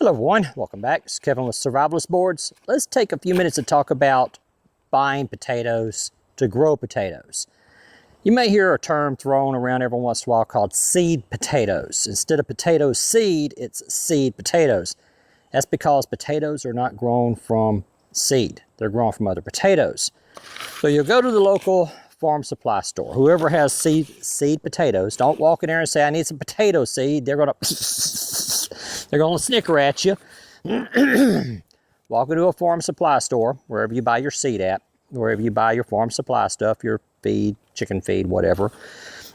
Hello everyone, welcome back. It's Kevin with Survivalist Boards. Let's take a few minutes to talk about buying potatoes to grow potatoes. You may hear a term thrown around every once in a while called seed potatoes. Instead of potato seed, it's seed potatoes. That's because potatoes are not grown from seed. They're grown from other potatoes. So you'll go to the local farm supply store. Whoever has seed potatoes, don't walk in there and say, I need some potato seed. They're gonna snicker at you. Walk into a farm supply store, wherever you buy your seed at, wherever you buy your farm supply stuff, your feed, chicken feed, whatever.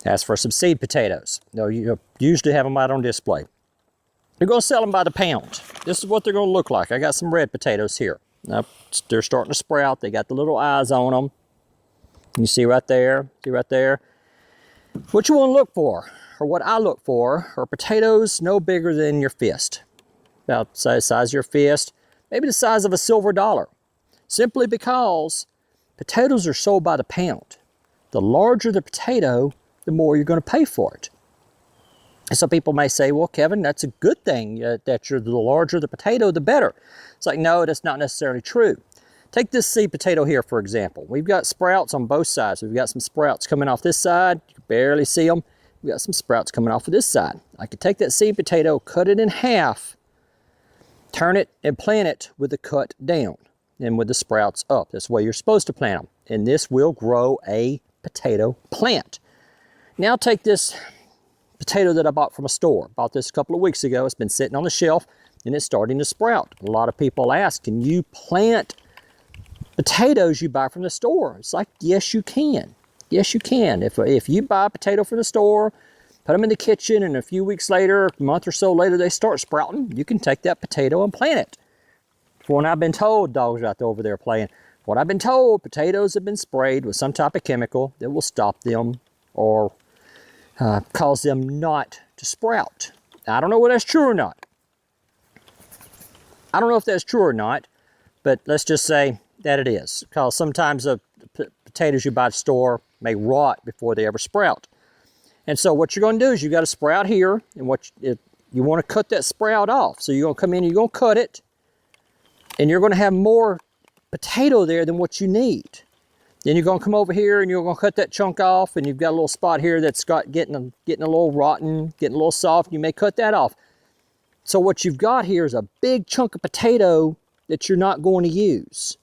Ask for some seed potatoes. You usually have them out on display. You're gonna sell them by the pound. This is what they're gonna look like. I got some red potatoes here. Now, they're starting to sprout. They got the little eyes on them. You see right there, What you want to look for, or what I look for, are potatoes no bigger than your fist. About the size of your fist, maybe the size of a silver dollar. Simply because potatoes are sold by the pound. The larger the potato, the more you're going to pay for it. And some people may say, well, Kevin, that's a good thing, the larger the potato, the better. It's like, no, that's not necessarily true. Take this seed potato here, for example. We've got sprouts on both sides. We've got some sprouts coming off this side. You can barely see them. We've got some sprouts coming off of this side. I could take that seed potato, cut it in half, turn it and plant it with the cut down and with the sprouts up. That's the way you're supposed to plant them. And this will grow a potato plant. Now take this potato that I bought from a store. Bought this a couple of weeks ago. It's been sitting on the shelf and it's starting to sprout. A lot of people ask, can you plant potatoes you buy from the store? It's like, yes, you can. Yes, you can. If you buy a potato from the store, put them in the kitchen, and a few weeks later, a month or so later, they start sprouting, you can take that potato and plant it. From what I've been told, dogs out there over there playing, what I've been told, potatoes have been sprayed with some type of chemical that will stop them or cause them not to sprout. I don't know whether that's true or not. I don't know if that's true or not, but let's just say that it is, because sometimes the potatoes you buy at the store may rot before they ever sprout. And so what you're going to do is you've got a sprout here, and you want to cut that sprout off. So you're going to come in and you're going to cut it, and you're going to have more potato there than what you need. Then you're going to come over here and you're going to cut that chunk off, and you've got a little spot here that's getting a little rotten, getting a little soft. You may cut that off. So what you've got here is a big chunk of potato that you're not going to use.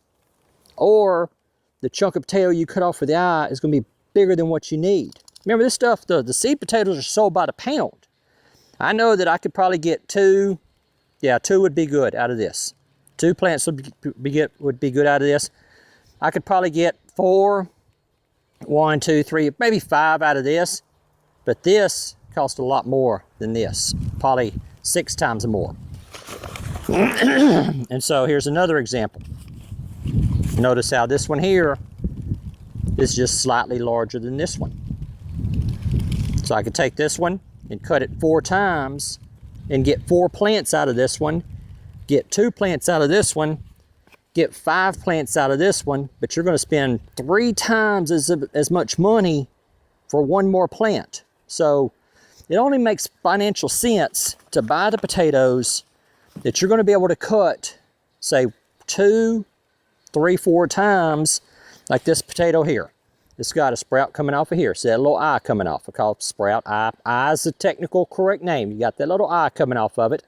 Or the chunk of potato you cut off for the eye is going to be bigger than what you need. Remember, this stuff, the seed potatoes are sold by the pound. I know that I could probably get two would be good out of this. 2 plants would be good out of this. I could probably get 4, 1, 2, 3, maybe 5 out of this. But this cost a lot more than this, probably 6 times more. And so here's another example. Notice how this one here is just slightly larger than this one. So I could take this one and cut it 4 times and get 4 plants out of this one, get 2 plants out of this one, get 5 plants out of this one, but you're going to spend 3 times as much money for 1 more plant. So it only makes financial sense to buy the potatoes that you're going to be able to cut, say 2, 3, 4 times, like this potato here. It's got a sprout coming off of here. See that little eye coming off? I call it sprout eye. Eye is the technical correct name. You got that little eye coming off of it.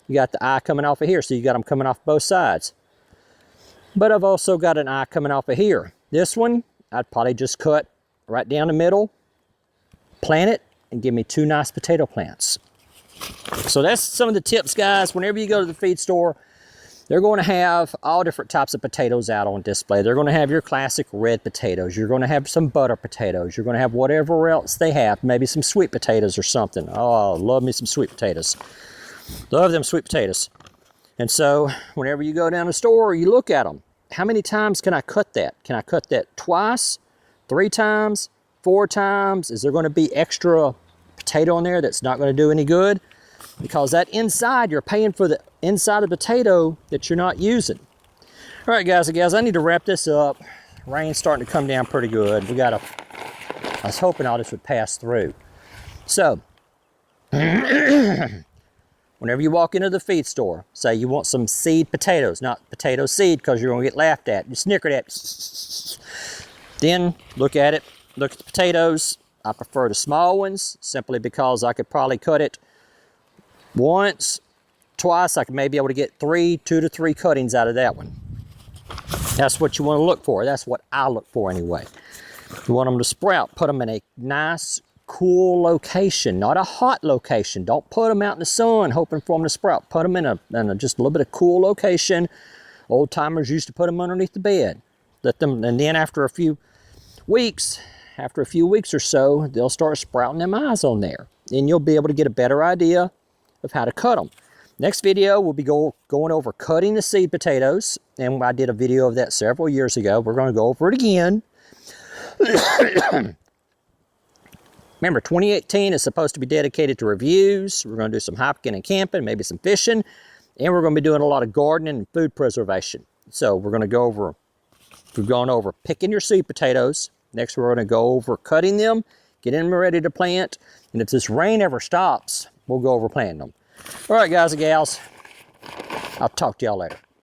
You got the eye coming off of here, so you got them coming off both sides. But I've also got an eye coming off of here. This one, I'd probably just cut right down the middle, plant it, and give me 2 nice potato plants. So that's some of the tips, guys. Whenever you go to the feed store, they're going to have all different types of potatoes out on display. They're going to have your classic red potatoes. You're going to have some butter potatoes. You're going to have whatever else they have. Maybe some sweet potatoes or something. Oh, love me some sweet potatoes. Love them sweet potatoes. And so whenever you go down the store, you look at them. How many times can I cut that? Can I cut that twice, 3 times, 4 times? Is there going to be extra potato in there that's not going to do any good? Because that inside, you're paying for the inside of the potato that you're not using. All right, guys and gals, I need to wrap this up. Rain's starting to come down pretty good. I was hoping all this would pass through. So, Whenever you walk into the feed store, say you want some seed potatoes, not potato seed because you're going to get laughed at, you snickered at. Then look at it, look at the potatoes. I prefer the small ones simply because I could probably cut it once, twice. I could maybe be able to get 2 to 3 cuttings out of that one. That's what you want to look for. That's what I look for anyway. You want them to sprout, put them in a nice, cool location, not a hot location. Don't put them out in the sun hoping for them to sprout. Put them in a just a little bit of cool location. Old timers used to put them underneath the bed. Let them, and then after a few weeks or so, they'll start sprouting them eyes on there. And you'll be able to get a better idea of how to cut them. Next video, we'll be going over cutting the seed potatoes. And I did a video of that several years ago. We're going to go over it again. Remember, 2018 is supposed to be dedicated to reviews. We're going to do some hiking and camping, maybe some fishing. And we're going to be doing a lot of gardening and food preservation. So we're going to go over, we've gone over picking your seed potatoes. Next, we're going to go over cutting them, getting them ready to plant. And if this rain ever stops, we'll go over planting them. All right, guys and gals, I'll talk to y'all later.